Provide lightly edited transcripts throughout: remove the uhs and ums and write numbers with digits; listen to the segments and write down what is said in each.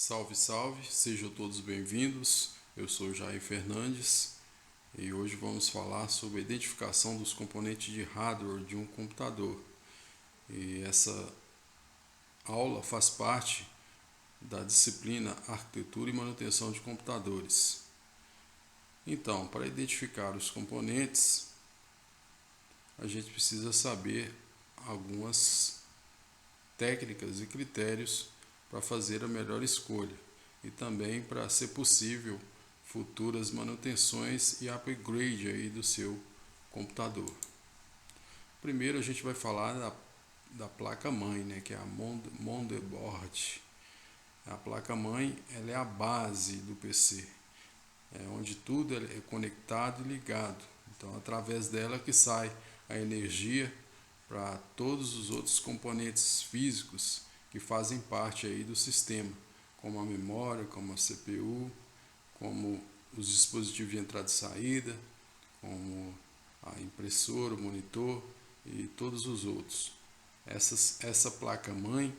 Salve, salve, sejam todos bem-vindos. Eu sou Jair Fernandes e hoje vamos falar sobre a identificação dos componentes de hardware de um computador. E essa aula faz parte da disciplina Arquitetura e Manutenção de Computadores. Então, para identificar os componentes, a gente precisa saber algumas técnicas e critérios para fazer a melhor escolha e também para ser possível futuras manutenções e upgrade aí do seu computador. Primeiro a gente vai falar da placa-mãe, né, que é a motherboard. A placa-mãe ela é a base do PC, onde tudo é conectado e ligado. Então, através dela que sai a energia para todos os outros componentes físicos que fazem parte aí do sistema, como a memória, como a CPU, como os dispositivos de entrada e saída, como a impressora, o monitor e todos os outros. Essa placa-mãe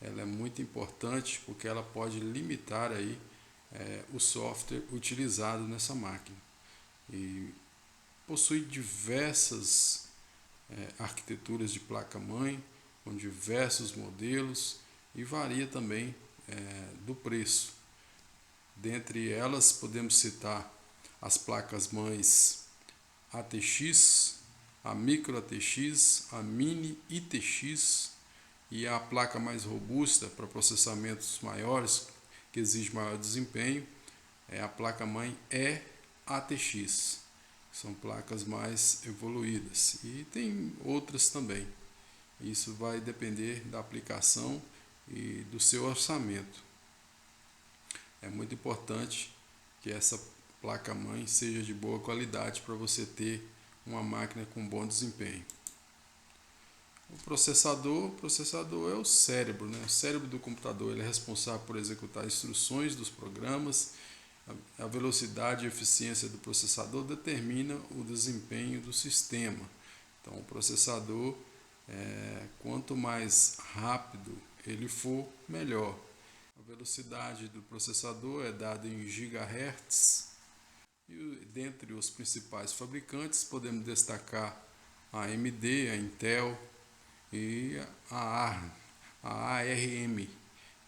ela é muito importante porque ela pode limitar aí o software utilizado nessa máquina. E possui diversas arquiteturas de placa-mãe, com diversos modelos e varia também do preço. Dentre elas podemos citar as placas-mães ATX, a Micro ATX, a Mini ITX e a placa mais robusta para processamentos maiores, que exige maior desempenho, é a placa-mãe eATX. São placas mais evoluídas e tem outras também. Isso vai depender da aplicação e do seu orçamento. É muito importante que essa placa-mãe seja de boa qualidade para você ter uma máquina com bom desempenho. O processador é o cérebro, né? O cérebro do computador ele é responsável por executar instruções dos programas. A velocidade e eficiência do processador determina o desempenho do sistema. Então, o processador, quanto mais rápido ele for, melhor. A velocidade do processador é dada em GHz. E dentre os principais fabricantes, podemos destacar a AMD, a Intel e a ARM,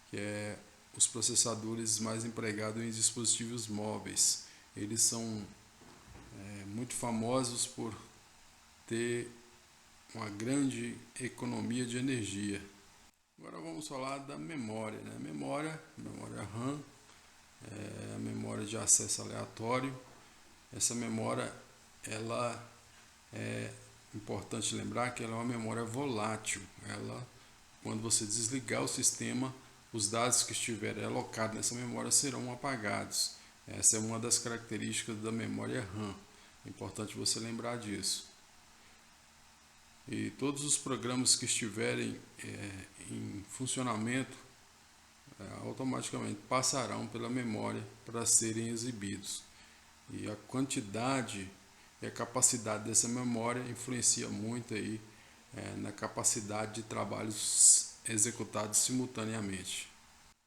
que é os processadores mais empregados em dispositivos móveis. Eles são muito famosos por ter uma grande economia de energia. Agora vamos falar da memória, né? Memória RAM, a memória de acesso aleatório. Essa memória, ela é importante lembrar que ela é uma memória volátil. Quando você desligar o sistema, os dados que estiverem alocados nessa memória serão apagados. Essa é uma das características da memória RAM. É importante você lembrar disso. E todos os programas que estiverem em funcionamento automaticamente passarão pela memória para serem exibidos. E a quantidade e a capacidade dessa memória influencia muito aí na capacidade de trabalhos executados simultaneamente.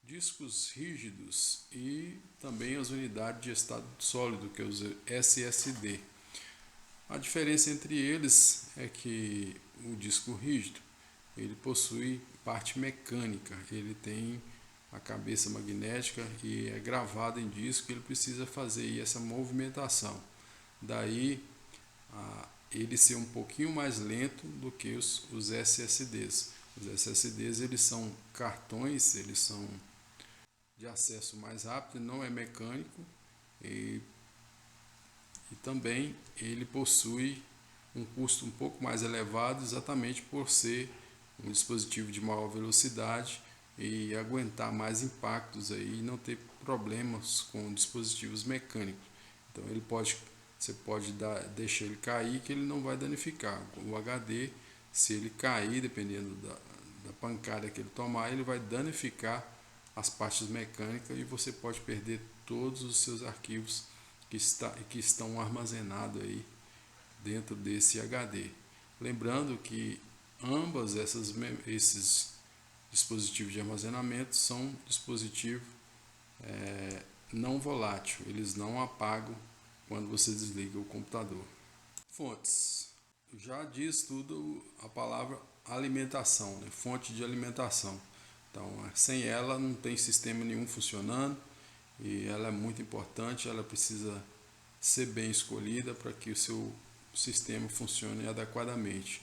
Discos rígidos e também as unidades de estado sólido, que é os SSD. A diferença entre eles é que o disco rígido ele possui parte mecânica, ele tem a cabeça magnética e é gravado em disco, ele precisa fazer essa movimentação. Daí ele ser um pouquinho mais lento do que os SSDs. Os SSDs eles são cartões, eles são de acesso mais rápido, não é mecânico e também ele possui um custo um pouco mais elevado, exatamente por ser um dispositivo de maior velocidade e aguentar mais impactos aí e não ter problemas com dispositivos mecânicos. Então você pode deixar ele cair que ele não vai danificar. O HD, se ele cair, dependendo da pancada que ele tomar, ele vai danificar as partes mecânicas e você pode perder todos os seus arquivos que estão armazenados aí dentro desse HD. Lembrando que ambas esses dispositivos de armazenamento são dispositivos não volátil, eles não apagam quando você desliga o computador. Fontes. Já diz tudo a palavra alimentação, né? Fonte de alimentação. Então, sem ela não tem sistema nenhum funcionando e ela é muito importante, ela precisa ser bem escolhida para que o seu sistema funcione adequadamente.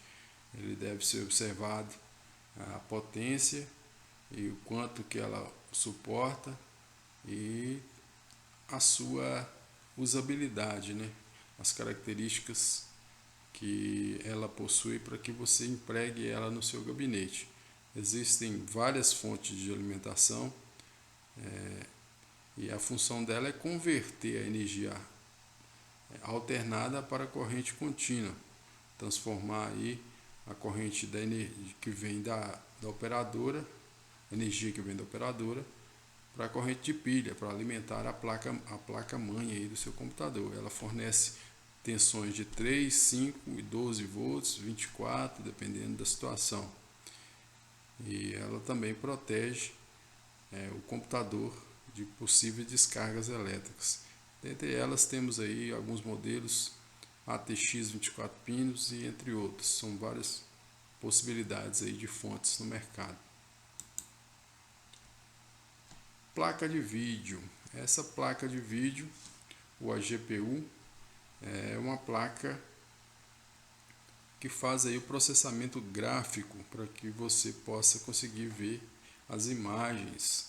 Ele deve ser observado a potência e o quanto que ela suporta e a sua usabilidade, né? As características que ela possui para que você empregue ela no seu gabinete. Existem várias fontes de alimentação e a função dela é converter a energia alternada para a corrente contínua, transformar aí a corrente da energia que vem da operadora, energia que vem da operadora, para a corrente de pilha, para alimentar a placa mãe aí do seu computador. Ela fornece tensões de 3, 5 e 12 volts, 24, dependendo da situação. E ela também protege o computador de possíveis descargas elétricas. Dentre elas temos aí alguns modelos ATX 24 pinos e entre outros. São várias possibilidades aí de fontes no mercado. Placa de vídeo. Essa placa de vídeo, ou a GPU, é uma placa que faz aí o processamento gráfico para que você possa conseguir ver as imagens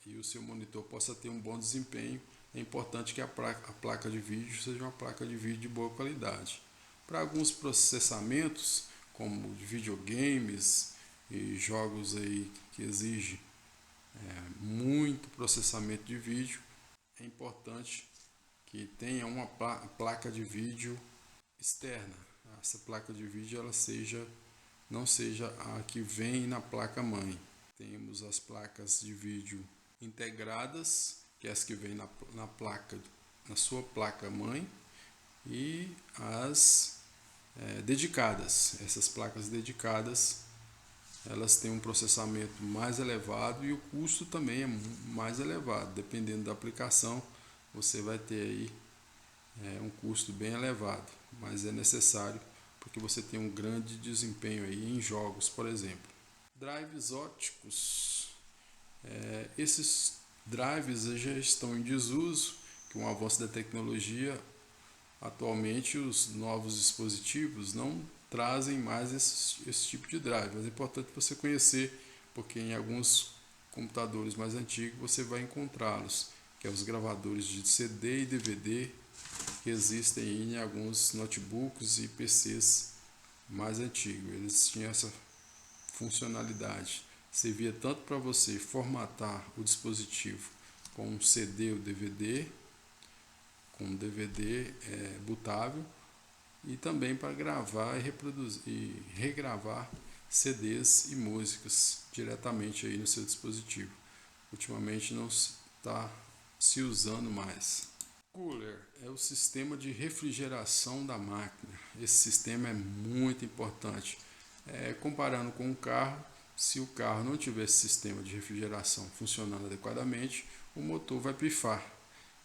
e o seu monitor possa ter um bom desempenho. É importante que a placa de vídeo seja uma placa de vídeo de boa qualidade. Para alguns processamentos, como videogames e jogos aí que exigem muito processamento de vídeo, é importante que tenha uma placa de vídeo externa. Essa placa de vídeo ela não seja a que vem na placa mãe. Temos as placas de vídeo integradas, que é as que vêm na sua placa mãe, e as dedicadas. Essas placas dedicadas elas têm um processamento mais elevado e o custo também é mais elevado. Dependendo da aplicação, você vai ter aí um custo bem elevado, mas é necessário porque você tem um grande desempenho aí em jogos, por exemplo. Drives ópticos. Esses drives já estão em desuso, com o avanço da tecnologia. Atualmente os novos dispositivos não trazem mais esse tipo de drive, mas é importante você conhecer, porque em alguns computadores mais antigos você vai encontrá-los, que é os gravadores de CD e DVD que existem em alguns notebooks e PCs mais antigos. Eles tinham essa funcionalidade, servia tanto para você formatar o dispositivo com um CD ou DVD, com um DVD bootável, e também para gravar e reproduzir e regravar CDs e músicas diretamente aí no seu dispositivo. Ultimamente não está se usando mais. Cooler é o sistema de refrigeração da máquina. Esse sistema é muito importante. Comparando com um carro, se o carro não tiver esse sistema de refrigeração funcionando adequadamente, o motor vai pifar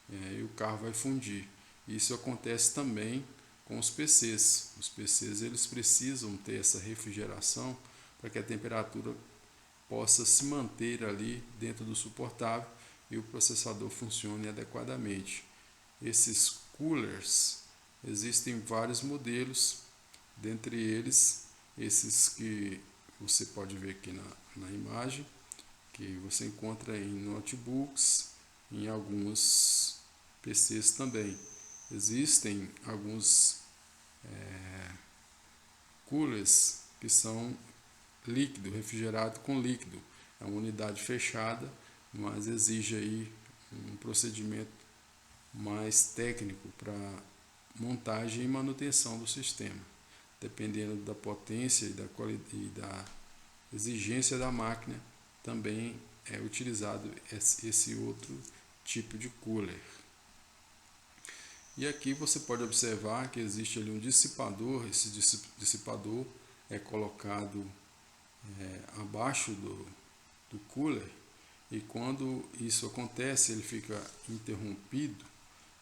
e o carro vai fundir. Isso acontece também com os PCs. Os PCs eles precisam ter essa refrigeração para que a temperatura possa se manter ali dentro do suportável e o processador funcione adequadamente. Esses coolers existem vários modelos, dentre eles esses que você pode ver aqui na imagem, que você encontra em notebooks, em alguns PCs também. Existem alguns coolers que são líquido, refrigerado com líquido. É uma unidade fechada, mas exige aí um procedimento mais técnico para montagem e manutenção do sistema. Dependendo da potência e da qualidade e da exigência da máquina, também é utilizado esse outro tipo de cooler. E aqui você pode observar que existe ali um dissipador. Esse dissipador é colocado abaixo do cooler e quando isso acontece, ele fica interrompido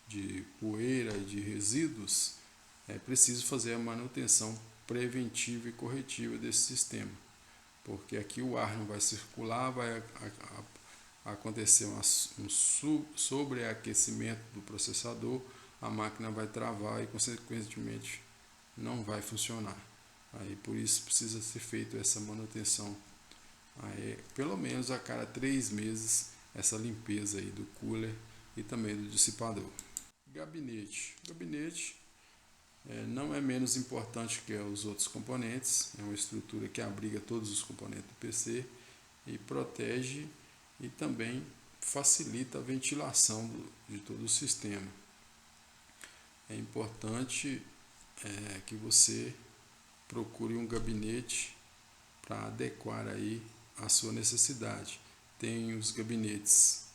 de poeira e de resíduos, é preciso fazer a manutenção preventiva e corretiva desse sistema, porque aqui o ar não vai circular, vai acontecer um sobreaquecimento do processador, a máquina vai travar e consequentemente não vai funcionar. Aí por isso precisa ser feita essa manutenção, aí, pelo menos a cada 3 meses, essa limpeza aí do cooler e também do dissipador. Gabinete não é menos importante que os outros componentes, é uma estrutura que abriga todos os componentes do PC e protege e também facilita a ventilação de todo o sistema. É importante que você procure um gabinete para adequar aí a sua necessidade. Tem os gabinetes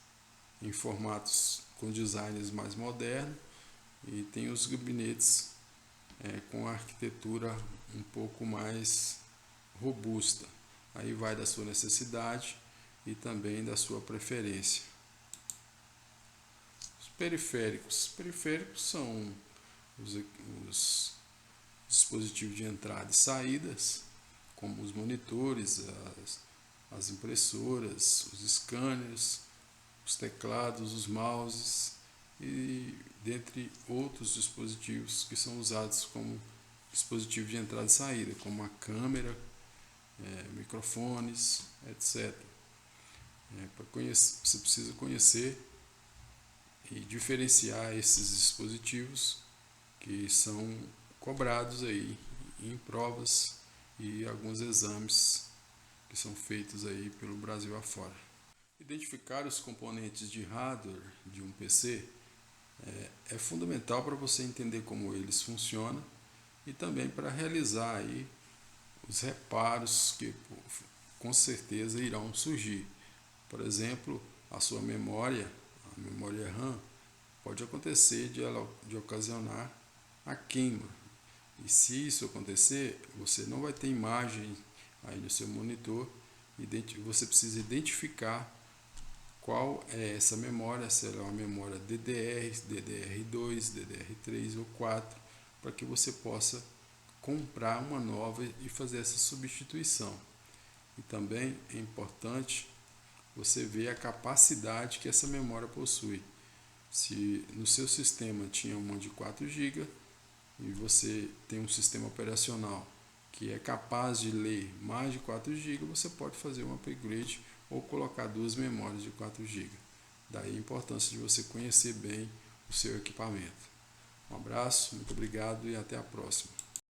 em formatos com designs mais modernos e tem os gabinetes com arquitetura um pouco mais robusta. Aí vai da sua necessidade e também da sua preferência. Os periféricos. Periféricos são os dispositivos de entrada e saídas, como os monitores, as impressoras, os scanners, os teclados, os mouses e dentre outros dispositivos que são usados como dispositivo de entrada e saída, como a câmera, microfones, etc. Você precisa conhecer e diferenciar esses dispositivos que são cobrados aí em provas e alguns exames que são feitos aí pelo Brasil afora. Identificar os componentes de hardware de um PC é fundamental para você entender como eles funcionam e também para realizar aí os reparos que com certeza irão surgir. Por exemplo, a sua memória, a memória RAM, pode acontecer de ocasionar a queima. E se isso acontecer, você não vai ter imagem aí no seu monitor, você precisa identificar qual é essa memória, se ela é uma memória DDR, DDR2, DDR3 ou 4, para que você possa comprar uma nova e fazer essa substituição. E também é importante você ver a capacidade que essa memória possui. Se no seu sistema tinha uma de 4 GB e você tem um sistema operacional que é capaz de ler mais de 4 GB, você pode fazer um upgrade ou colocar 2 memórias de 4 GB. Daí a importância de você conhecer bem o seu equipamento. Um abraço, muito obrigado e até a próxima.